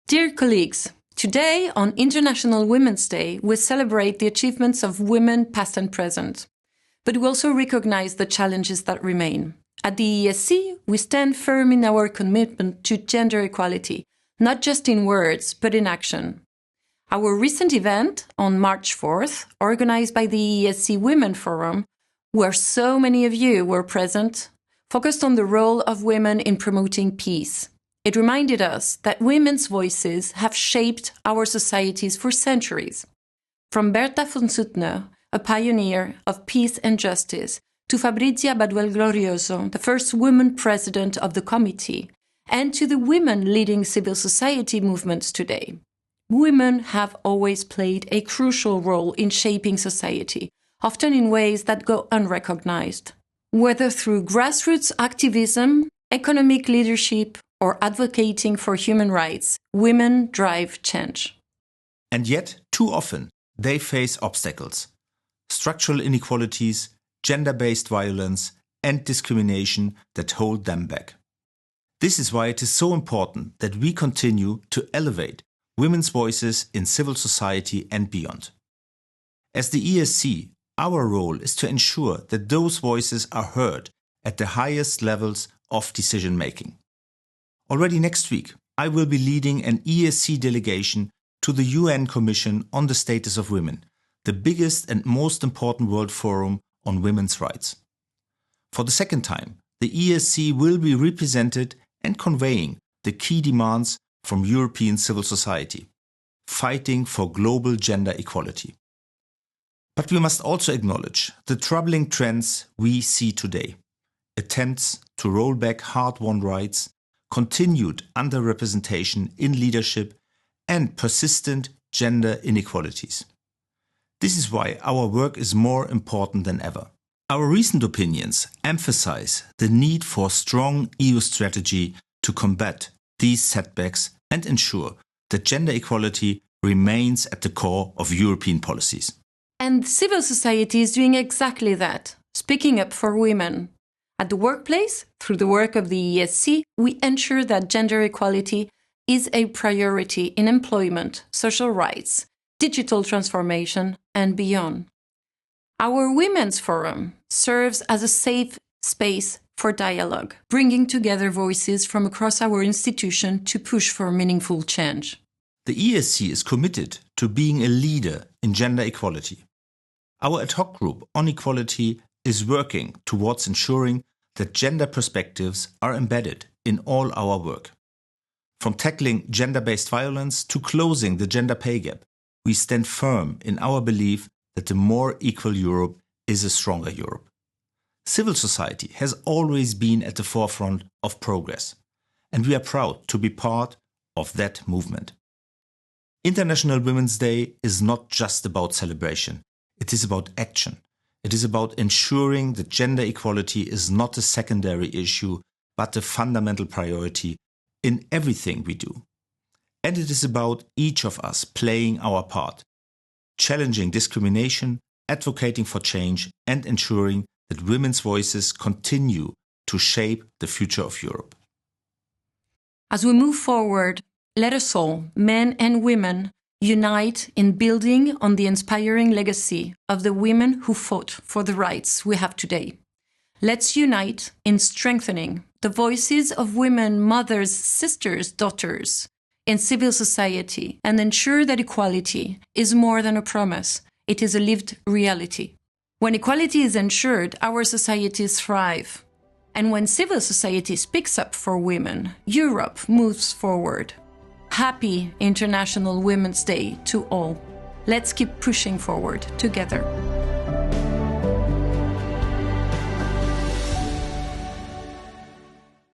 Dear colleagues, today on International Women's Day, we celebrate the achievements of women past and present. But we also recognize the challenges that remain. At the EESC, we stand firm in our commitment to gender equality, not just in words, but in action. Our recent event on March 4th, organized by the EESC Women Forum, where so many of you were present, focused on the role of women in promoting peace. It reminded us that women's voices have shaped our societies for centuries. From Berta von Suttner, a pioneer of peace and justice, to Fabrizia Baduel Glorioso, the first woman president of the committee, and to the women leading civil society movements today. Women have always played a crucial role in shaping society, often in ways that go unrecognized. Whether through grassroots activism, economic leadership, or advocating for human rights, women drive change. And yet, too often, they face obstacles. Structural inequalities, gender-based violence, and discrimination that hold them back. This is why it is so important that we continue to elevate women's voices in civil society and beyond. As the EESC, our role is to ensure that those voices are heard at the highest levels of decision-making. Already next week, I will be leading an EESC delegation to the UN Commission on the Status of Women, the biggest and most important world forum on women's rights. For the second time, the EESC will be represented and conveying the key demands from European civil society, fighting for global gender equality. But we must also acknowledge the troubling trends we see today. Attempts to roll back hard-won rights, continued underrepresentation in leadership, and persistent gender inequalities. This is why our work is more important than ever. Our recent opinions emphasize the need for a strong EU strategy to combat these setbacks and ensure that gender equality remains at the core of European policies. And civil society is doing exactly that, speaking up for women. At the workplace, through the work of the EESC, we ensure that gender equality is a priority in employment, social rights, digital transformation, and beyond. Our Women's Forum serves as a safe space for dialogue, bringing together voices from across our institution to push for meaningful change. The EESC is committed to being a leader in gender equality. Our ad hoc group on equality is working towards ensuring that gender perspectives are embedded in all our work. From tackling gender-based violence to closing the gender pay gap, we stand firm in our belief that a more equal Europe is a stronger Europe. Civil society has always been at the forefront of progress, and we are proud to be part of that movement. International Women's Day is not just about celebration, it is about action. It is about ensuring that gender equality is not a secondary issue, but a fundamental priority in everything we do. And it is about each of us playing our part, challenging discrimination, advocating for change, and ensuring that women's voices continue to shape the future of Europe. As we move forward, let us all, men and women, unite in building on the inspiring legacy of the women who fought for the rights we have today. Let's unite in strengthening the voices of women, mothers, sisters, daughters in civil society and ensure that equality is more than a promise, it is a lived reality. When equality is ensured, our societies thrive. And when civil society speaks up for women, Europe moves forward. Happy International Women's Day to all. Let's keep pushing forward together.